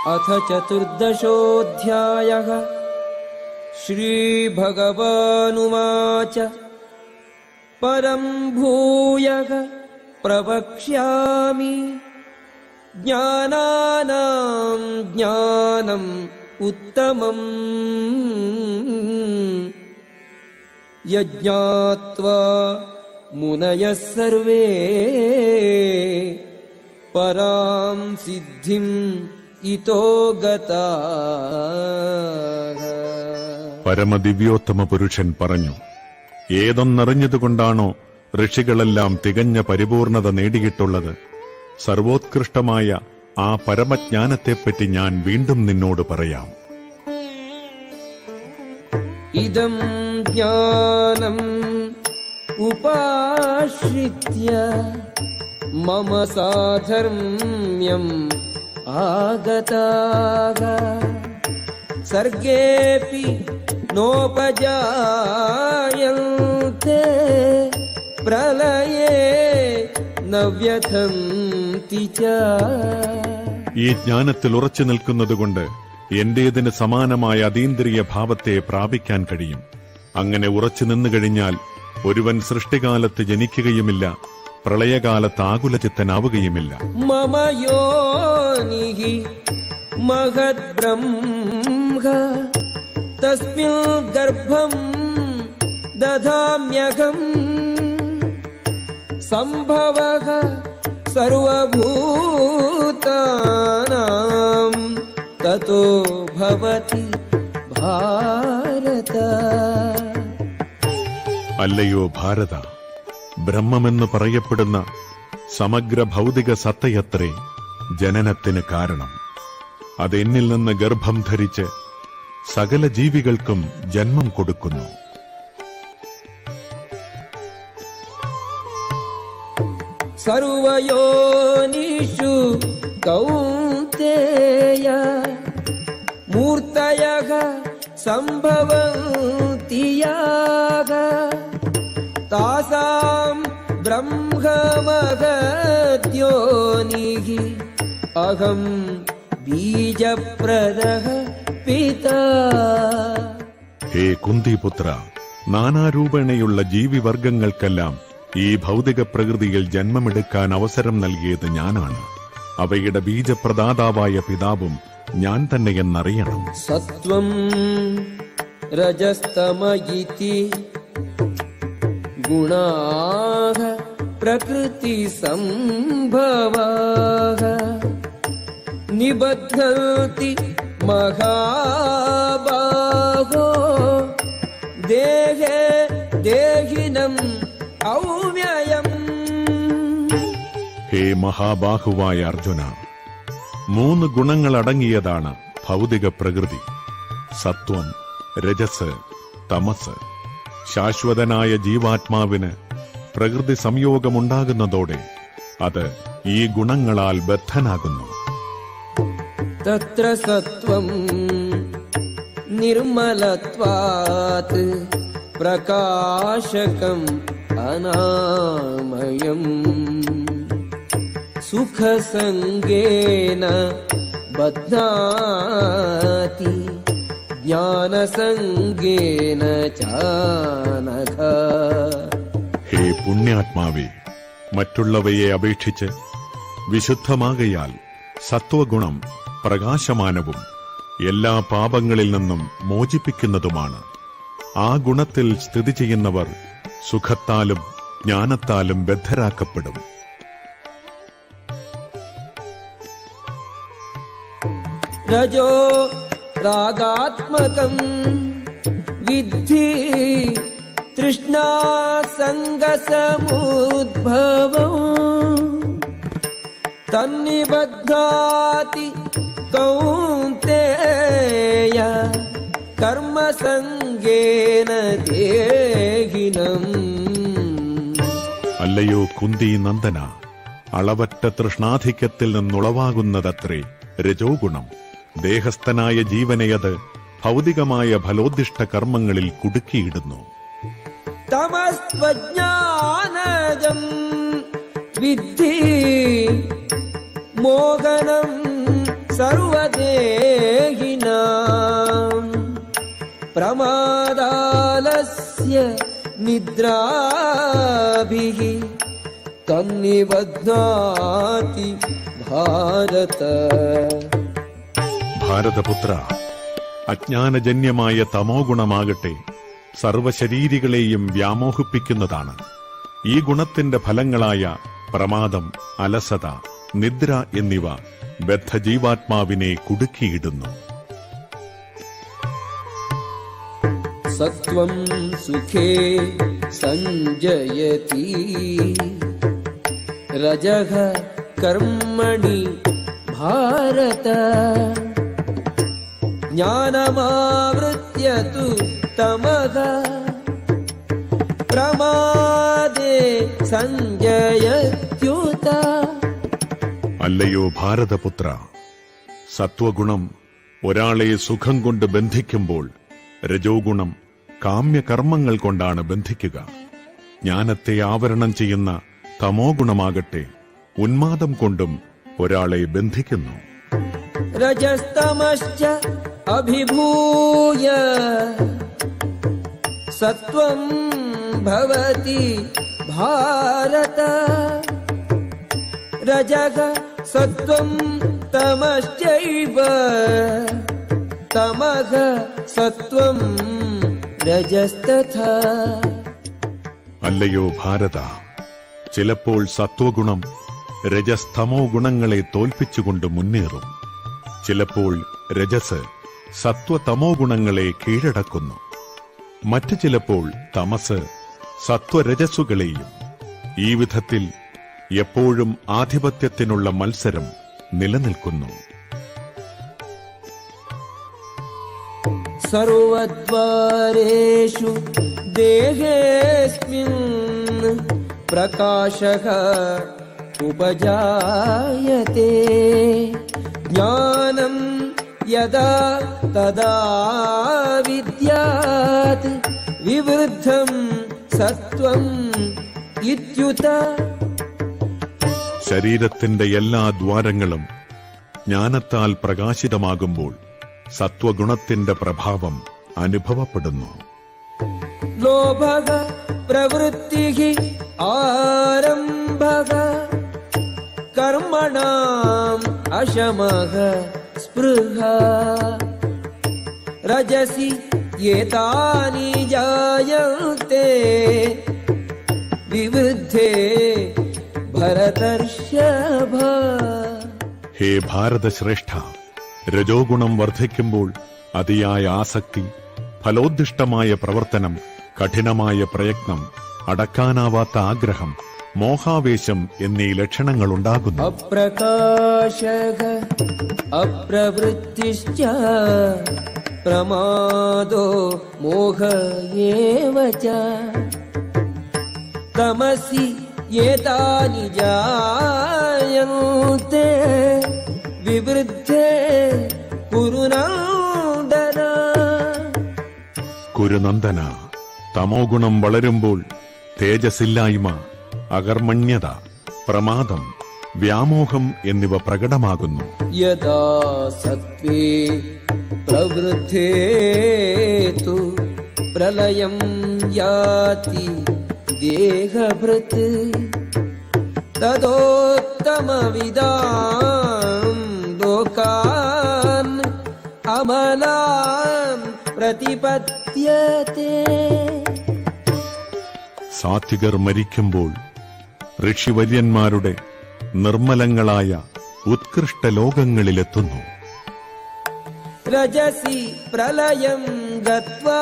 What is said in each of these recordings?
अथ चतुर्दशोऽध्यायः। श्रीभगवानुवाच परं भूयः प्रवक्ष्यामि ज्ञानानां ज्ञानम् उत्तमम् यज्ञात्वा मुनयः सर्वे परां सिद्धिम् इतो गताः. പരമദിവ്യോത്തമ പുരുഷൻ പറഞ്ഞു, ഏതൊന്നറിഞ്ഞതുകൊണ്ടാണോ ഋഷികളെല്ലാം തികഞ്ഞ പരിപൂർണത നേടിയിട്ടുള്ളത്, സർവോത്കൃഷ്ടമായ ആ പരമജ്ഞാനത്തെപ്പറ്റി ഞാൻ വീണ്ടും നിന്നോട് പറയാം. ഇദം ജ്ഞാനം ഉപാശ്രിത്യ മമ സാധർമ്മ്യം ആഗതാഃ സർഗേപി നോപജായന്തെ പ്രളയേ ന വ്യഥന്തി ച. ഈ ജ്ഞാനത്തിൽ ഉറച്ചു നിൽക്കുന്നതുകൊണ്ട് എന്റേതിന് സമാനമായ അതീന്ദ്രിയ ഭാവത്തെ പ്രാപിക്കാൻ കഴിയും. അങ്ങനെ ഉറച്ചു നിന്നുകഴിഞ്ഞാൽ ഒരുവൻ സൃഷ്ടികാലത്ത് ജനിക്കുകയുമില്ല, പ്രളയകാലത്ത് ആകുലചിത്തനാവുകയുമില്ല. മമ യോനിഹി മഹദ് ബ്രഹ്മ തസ്മിൻ ഗർഭം ദധാമ്യഹം സംഭവഃ സർവഭൂതാനാം തതോ ഭവതി ഭാരത. അല്ലയോ ഭാരത, ബ്രഹ്മമെന്ന് പറയപ്പെടുന്ന സമഗ്ര ഭൗതിക സത്തയത്രേ ജനനത്തിന് കാരണം. അതെന്നിൽ നിന്ന് ഗർഭം ധരിച്ച് സകല ജീവികൾക്കും ജന്മം കൊടുക്കുന്നു. സർവയോനിഷു കൗന്തേയ മൂർത്തയഃ സംഭവന്തി യാഃ താസാം ബ്രഹ്മമഹദ്യോനിഃ അഹം ബീജപ്രദഃ പിതാ. ഹേ കുന്തിപുത്ര, നാനാരൂപേണയുള്ള ജീവിവർഗങ്ങൾക്കെല്ലാം ഈ ഭൗതിക പ്രകൃതിയിൽ ജന്മമെടുക്കാൻ അവസരം നൽകിയത് ഞാനാണ്. അവയുടെ ബീജപ്രദാതാവായ പിതാവും ഞാൻ തന്നെയെന്നറിയണം. സത്വം രജസ്തമയിതി ഗുണാഃ പ്രകൃതി സംഭവാഃ നിബധ്നന്തി മഹാബാഹോ ദേഹേ ദേഹിനം ഔവ്യയം. ഹേ മഹാബാഹുവായ അർജുന, 3 ഗുണങ്ങളടങ്ങിയതാണ് ഭൗതിക പ്രകൃതി: സത്വം, രജസ്, തമസ്. ശാശ്വതനായ ജീവാത്മാവിന് പ്രകൃതി സംയോഗമുണ്ടാകുന്നതോടെ അത് ഈ ഗുണങ്ങളാൽ ബദ്ധനാകുന്നു. തത്ര സത്വം നിർമ്മലത്വാത് പ്രകാശകം അനാമയം സുഖസംഗേന ബധ്നാതി ജ്ഞാനസംഗേന ചാനഘ. ഹേ പുണ്യാത്മാവേ, മറ്റുള്ളവയെ അപേക്ഷിച്ച് വിശുദ്ധമാകയാൽ സത്വഗുണം പ്രകാശമാനവും എല്ലാ പാപങ്ങളിൽ നിന്നും മോചിപ്പിക്കുന്നതുമാണ്. ആ ഗുണത്തിൽ സ്ഥിതി ചെയ്യുന്നവർ സുഖത്താലും ജ്ഞാനത്താലും ബദ്ധരാക്കപ്പെടും. രജോ രാഗാത്മകം വിദ്ധി തൃഷ്ണാസംഗസമുദ്ഭവം തന്നിബദ്ധാതി കൗന്തേയ കർമ്മസംഗേന ദേഹിനം. അല്ലയോ കുന്തി നന്ദന, അളവറ്റ തൃഷ്ണാധിക്യത്തിൽ നിന്നുളവാകുന്നതത്രേ രജോഗുണം. ദേഹസ്ഥനായ ജീവനെയത് ഭൗതികമായ ഫലോദ്ദിഷ്ട കർമ്മങ്ങളിൽ കുടുക്കിയിടുന്നു. തമസ്ത്വജ്ഞാനജം വിദ്ധി മോഹനം സർവദേഹിനാം പ്രമാദാലസ്യ നിദ്രാഭിഃ തന്നിബധ്നാതി ഭാരത. ഭാരതപുത്ര, അജ്ഞാനജന്യമായ തമോഗുണമാകട്ടെ സർവശരീരികളെയും വ്യാമോഹിപ്പിക്കുന്നതാണ്. ഈ ഗുണത്തിന്റെ ഫലങ്ങളായ പ്രമാദം, അലസത, നിദ്ര എന്നിവ ബദ്ധജീവാത്മാവിനെ കുടുക്കിയിടുന്നു. സത്വം സുഖേ സഞ്ജയതി രജഃ കർമ്മണി ഭാരത ജ്ഞാനമാവൃത്യ തു തമഃ പ്രമാദേ സഞ്ജയത്യുത. അല്ലയോ ഭാരതപുത്ര, സത്വഗുണം ഒരാളെ സുഖം കൊണ്ട് ബന്ധിക്കുമ്പോൾ രജോ ഗുണം കാമ്യകർമ്മങ്ങൾ കൊണ്ടാണ് ബന്ധിക്കുക. ജ്ഞാനത്തെ ആവരണം ചെയ്യുന്ന തമോ ഗുണമാകട്ടെ ഉന്മാദം കൊണ്ടും ഒരാളെ ബന്ധിക്കുന്നു. രജസ്തമശ്ച അഭിഭൂയ സത്വം ഭവതി ഭാരത രജഃ സത്വം തമശ്ചൈവ തമഃ സത്വം രജസ്തഥാ. അല്ലയോ ഭാരത, ചിലപ്പോൾ സത്വഗുണം രജസ്തമോ ഗുണങ്ങളെ തോൽപ്പിച്ചുകൊണ്ട് മുന്നേറും. ചിലപ്പോൾ രജസ് സത്വതമോ ഗുണങ്ങളെ കീഴടക്കുന്നു. മറ്റു ചിലപ്പോൾ തമസ് സത്വരജസ്സുകളെയും. ഈ വിധത്തിൽ എപ്പോഴും ആധിപത്യത്തിനുള്ള മത്സരം നിലനിൽക്കുന്നു. സർവദ്വാരേഷു ദേഹേസ്മിൻ പ്രകാശഃ ഉപജായത്തെ ജ്ഞാനം യദാ തദാ വിദ്യാത് വിവൃദ്ധം സത്വം ഇത്യുത. ശരീരത്തിന്റെ എല്ലാ ദ്വാരങ്ങളും ജ്ഞാനത്താൽ പ്രകാശിതമാകുമ്പോൾ സത്വഗുണത്തിന്റെ പ്രഭാവം അനുഭവപ്പെടുന്നു. ലോഭഃ പ്രവൃത്തിഃ ആരംഭഃ കർമ്മണാം അശമഃ സ്പൃഹ രജസി ഏതാനി ജായന്തെ വിവൃദ്ധേ ഭരതർഷഭ. ഹേ ഭാരതശ്രേഷ്ഠ, രജോഗുണം വർദ്ധിക്കുമ്പോൾ അതിയായ ആസക്തി, ഫലോദ്ദിഷ്ടമായ പ്രവർത്തനം, കഠിനമായ പ്രയത്നം, അടക്കാനാവാത്ത ആഗ്രഹം, മോഹാവേശം എന്നീ ലക്ഷണങ്ങളുണ്ടാകുന്നു. അപ്രകാശഃ അപ്രവൃത്തിശ്ച പ്രമാദോ മോഹ ഏവ ച തമസി ഏതാനി ജായന്തെ വിവൃദ്ധേ കുരുനന്ദന. കുരുനന്ദന, തമോഗുണം വളരുമ്പോൾ തേജസ്സില്ലായ്മ, അകർമ്മണ്യത, പ്രമാദം, വ്യാമോഹം എന്നിവ പ്രകടമാകുന്നു. യഥാ സത്വേ പ്രവൃദ്ധേ തു പ്രളയം യാതി ദേഹഭൃത് തദോത്തമവിദാം ലോകാൻ അമലാൻ പ്രതിപദ്യത്തെ. സാത്വികർ മരിക്കുമ്പോൾ ഋഷിവര്യന്മാരുടെ നിർമ്മലങ്ങളായ ഉത്കൃഷ്ട ലോകങ്ങളിലെത്തുന്നു. രജസി പ്രളയം ഗത്വാ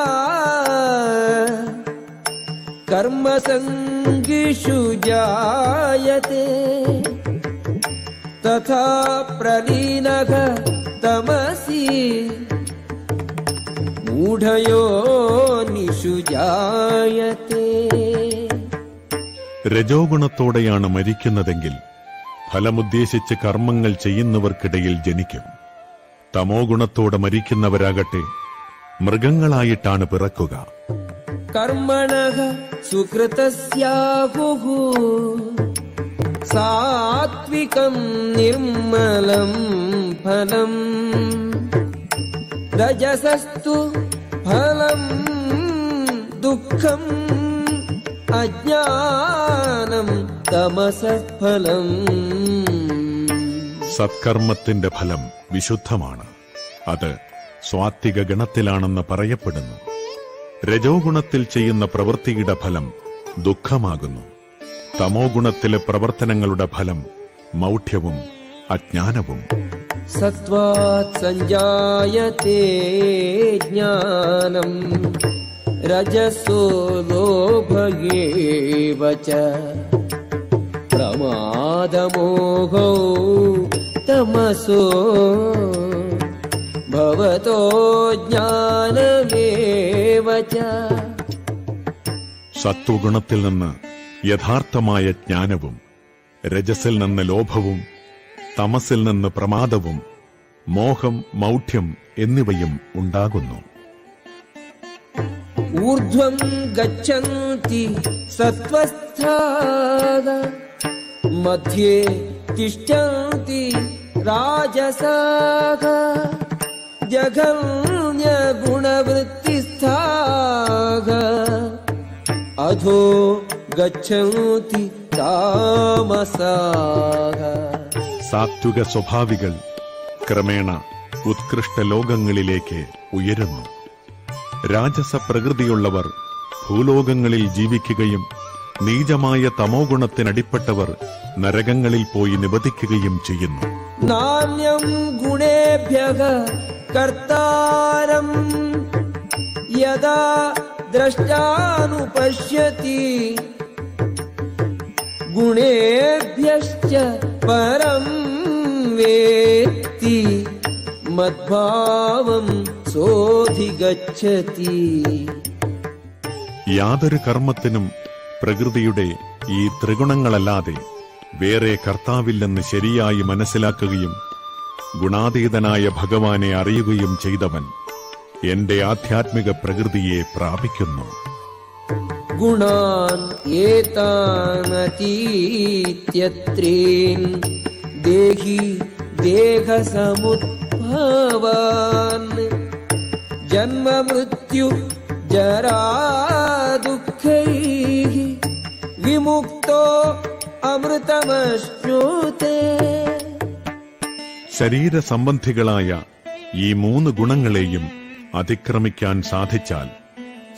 കർമ്മസംഗിഷു ജായത്തെ തഥാ പ്രലീനഃ തമസി മൂഢയോനിഷു ജായത്തെ. രജോഗുണത്തോടെയാണ് മരിക്കുന്നതെങ്കിൽ ഫലമുദ്ദേശിച്ച് കർമ്മങ്ങൾ ചെയ്യുന്നവർക്കിടയിൽ ജനിക്കും. തമോ ഗുണത്തോടെ മരിക്കുന്നവരാകട്ടെ മൃഗങ്ങളായിട്ടാണ് പിറക്കുക. കർമ്മണഃ സുകൃതസ്യാഹുഃ സാത്വികം നിർമ്മലം ഫലം രജസസ്തു ഫലം ദുഃഖം അജ്ഞാനം തമസഃ ഫലം. സത്കർമ്മത്തിന്റെ ഫലം വിശുദ്ധമാണ്. അത് സ്വാത്വിക ഗണത്തിലാണെന്ന് പറയപ്പെടുന്നു. രജോ ഗുണത്തിൽ ചെയ്യുന്ന പ്രവൃത്തിയുടെ ഫലം ദുഃഖമാകുന്നു. തമോ ഗുണത്തിലെ പ്രവർത്തനങ്ങളുടെ ഫലം മൗഢ്യവും അജ്ഞാനവും. സത്വാത് സഞ്ജായതേ ജ്ഞാനം രജസോ ലോഭയേവ ച പ്രമാദമോഹോ തമസോ ഭവതോ ജ്ഞാനമേവ ച. സത്വഗുണത്തിൽ നിന്ന് യഥാർത്ഥമായ ജ്ഞാനവും രജസിൽ നിന്ന് ലോഭവും തമസിൽ നിന്ന് പ്രമാദവും മോഹം മൗഢ്യം എന്നിവയും ഉണ്ടാകുന്നു. ഊർധ്വം ഗച്ഛന്തി സത്വസ്ഥാഃ മധ്യേ തിഷ്ഠന്തി രാജസാഃ ജഘന്യ ഗുണവൃത്തിസ്ഥാഃ അധോ ഗച്ഛന്തി താമസാഃ. സാത്വിക സ്വഭാവികൾ ക്രമേണ ഉത്കൃഷ്ട ലോകങ്ങളിലേക്ക് ഉയരുന്നു. രാജസ പ്രകൃതിയുള്ളവർ ഭൂലോകങ്ങളിൽ ജീവിക്കുകയും നീചമായ തമോ ഗുണത്തിനടിപ്പെട്ടവർ നരകങ്ങളിൽ പോയി നിബദിക്കുകയും ചെയ്യുന്നു. നാന്യം ഗുണേഭ്യഃ കർത്താരം യദാ ദ്രഷ്ടാനുപശ്യതി ഗുണേഭ്യശ്ച പരം വേത്തി മദ്ഭാവം സോധിഗച്ഛതി. യാതൊരു കർമ്മത്തിനും പ്രകൃതിയുടെ ഈ ത്രിഗുണങ്ങളല്ലാതെ വേറെ കർത്താവില്ലെന്ന് ശരിയായി മനസ്സിലാക്കുകയും ഗുണാതീതനായ ഭഗവാനെ അറിയുകയും ചെയ്തവൻ എന്റെ ആധ്യാത്മിക പ്രകൃതിയെ പ്രാപിക്കുന്നു. ഗുണാൻ ഏതാനതീത്യത്രീൻ ദേഹി ദേഹസമുദ്ഭവാൻ ജന്മ മൃത്യു ജരാ ദുഃഖൈഃ വിമുക്തോ അമൃതമശ്നുതേ. ശരീരസംബന്ധികളായ ഈ 3 ഗുണങ്ങളെയും അതിക്രമിക്കാൻ സാധിച്ചാൽ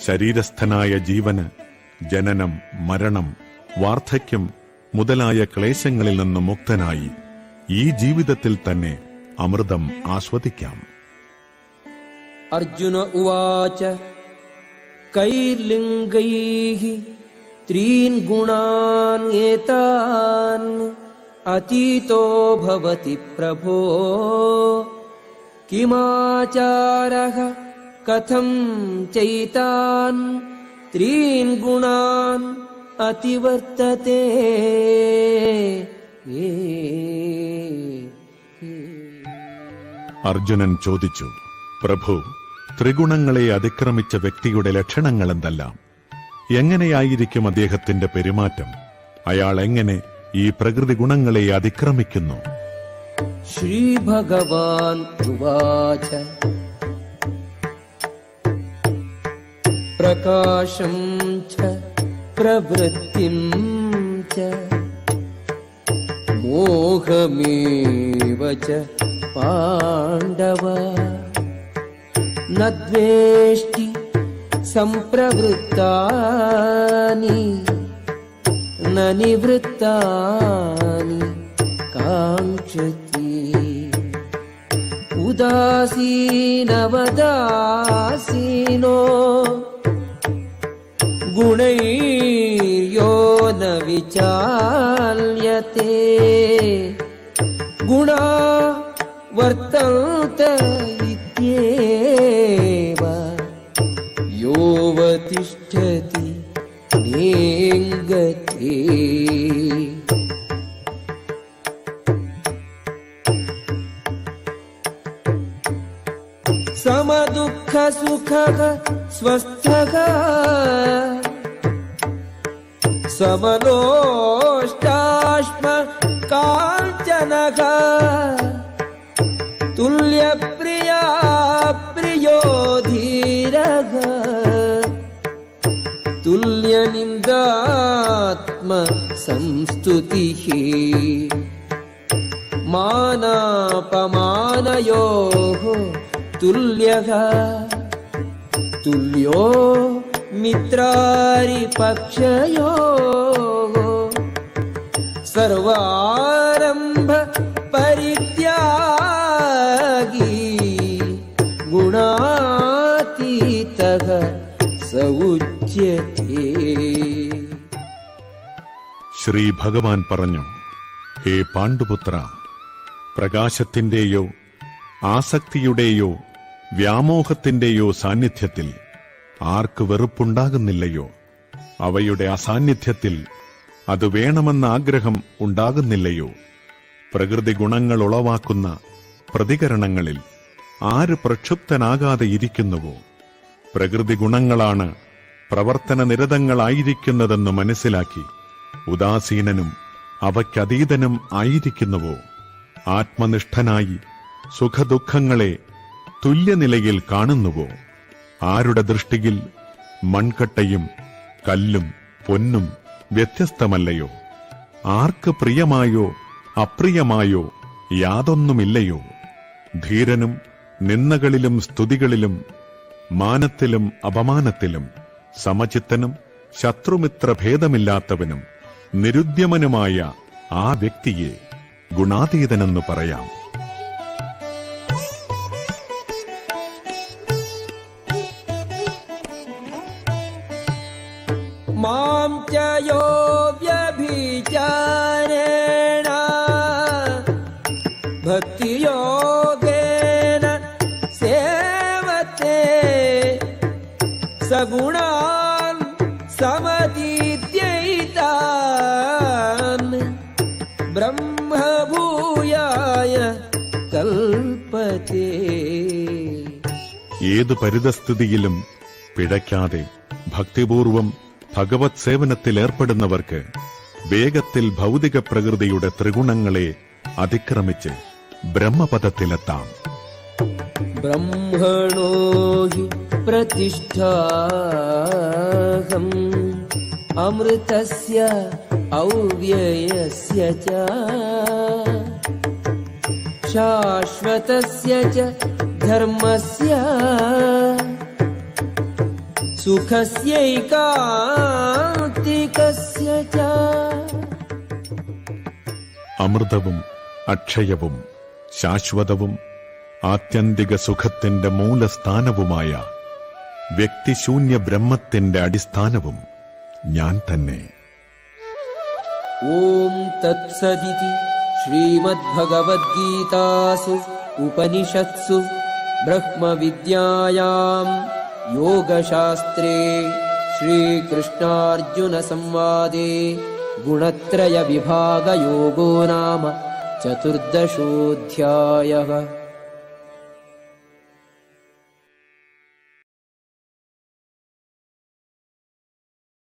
ശരീരസ്ഥനായ ജീവന് ജനനം മരണം വാർദ്ധക്യം മുതലായ ക്ലേശങ്ങളിൽ നിന്ന് മുക്തനായി ഈ ജീവിതത്തിൽ തന്നെ അമൃതം ആസ്വദിക്കാം. അർജുന ഉവാച കൈർലിംഗൈഃ ത്രീൻ ഗുണാൻ ഏതാൻ അതീതോ ഭവതി പ്രഭോ കിമാചാരഃ കഥം ചൈതാൻ ത്രീൻ ഗുണാൻ അതിവർത്തതേ. അർജുനൻ ചോദിച്ചു, പ്രഭു, ത്രിഗുണങ്ങളെ അതിക്രമിച്ച വ്യക്തിയുടെ ലക്ഷണങ്ങൾ എന്തെല്ലാം? എങ്ങനെയായിരിക്കും അദ്ദേഹത്തിന്റെ പെരുമാറ്റം? അയാൾ എങ്ങനെ ഈ പ്രകൃതി ഗുണങ്ങളെ അതിക്രമിക്കുന്നു? ശ്രീ ഭഗവാൻ ഉവാച പ്രകാശം ച പ്രവൃത്തിം ച മോഹമേവ ച പാണ്ഡവ ന ദ്വേഷ്ടി സംപ്രവൃത്താനി ന നിവൃത്താനി കാംക്ഷതി ഉദാസീനവദാസീനോ ഗുണൈര്യോ ന വിചാല്യത്തെ ഗുണാ വർത്തന്ത ഇത്യേവ യോവതിഷ്ഠതി നേംഗതേ. സമദുഃഖ സുഖഃ സ്വസ്ഥഃ സമലോഷ്ടാശ്മ കാഞ്ചനഃ तुल्यप्रिया प्रियो धीरः तुल्यनिन्दात्म संस्तुतिः मानापमानयोः तुल्यः तुल्यो मित्रारिपक्षयोः सर्वारम्भ परित्यागी गुणातीतः स उच्यते. ശ്രീ ഭഗവാൻ പറഞ്ഞു, ഹേ പാണ്ഡുപുത്ര, പ്രകാശത്തിന്റെയോ ആസക്തിയുടെയോ വ്യാമോഹത്തിന്റെയോ സാന്നിധ്യത്തിൽ ആർക്ക് വെറുപ്പുണ്ടാകുന്നില്ലയോ, അവയുടെ അസാന്നിധ്യത്തിൽ അത് വേണമെന്ന ആഗ്രഹം ഉണ്ടാകുന്നില്ലയോ, പ്രകൃതി ഗുണങ്ങൾ ഉളവാക്കുന്ന പ്രതികരണങ്ങളിൽ ആര് പ്രക്ഷുബ്ധനാകാതെ ഇരിക്കുന്നുവോ, പ്രകൃതി ഗുണങ്ങളാണ് പ്രവർത്തന നിരതങ്ങളായിരിക്കുന്നതെന്ന് മനസ്സിലാക്കി ഉദാസീനനും അവയ്ക്കതീതനും ആയിരിക്കുന്നുവോ, ആത്മനിഷ്ഠനായി സുഖദുഃഖങ്ങളെ തുല്യനിലയിൽ കാണുന്നുവോ, ആരുടെ ദൃഷ്ടിയിൽ മൺകട്ടയും കല്ലും പൊന്നും വ്യത്യസ്തമല്ലയോ, ആർക്ക് പ്രിയമായോ അപ്രിയമായോ യാതൊന്നുമില്ലയോ, ധീരനും നിന്ദകളിലും സ്തുതികളിലും മാനത്തിലും അപമാനത്തിലും സമചിത്തനും ശത്രുമിത്ര ഭേദമില്ലാത്തവനും നിരുദ്യമനുമായ ആ വ്യക്തിയെ ഗുണാതീതനെന്നു പറയാം. മാം ച യോ വ്യഭിചാരേണ ഭക്തിയോഗേന സേവത്തെ സഗുണാൻ സമതീത്യൈതാൻ ബ്രഹ്മഭൂയായ കൽപ്പതേ. ഏതു പരിതസ്ഥിതിയിലും പിഴയ്ക്കാതെ ഭക്തിപൂർവം ഭഗവത് സേവനത്തിൽ ഏർപ്പെടുന്നവർക്ക് വേഗത്തിൽ ഭൗതിക പ്രകൃതിയുടെ ത്രിഗുണങ്ങളെ അതിക്രമിച്ച് ബ്രഹ്മപദത്തിലെത്താം. ബ്രഹ്മണോ ഹി പ്രതിഷ്ഠാഹം അമൃതസ്യ ഔവ്യയസ്യ ച ശാശ്വതസ്യ ച ധർമ്മസ്യ സുഖസ്യൈകാന്തികസ്യ ച. അമൃതവും അക്ഷയവും ശാശ്വതവും ആത്യന്തിക സുഖത്തിന്റെ മൂലസ്ഥാനവുമായ വ്യക്തിശൂന്യ ബ്രഹ്മത്തിന്റെ അടിസ്ഥാനവും ഞാൻ തന്നെ. ഓം തത്സദിതി ശ്രീമദ്ഭഗവദ്ഗീതാസു ഉപനിഷത്സു ബ്രഹ്മവിദ്യായാം യോഗശാസ്ത്രേ ശ്രീകൃഷ്ണാർജുന സംവാദേ ഗുണത്രയ വിഭാഗയോഗോ നാമ ചതുർദശോऽധ്യായः.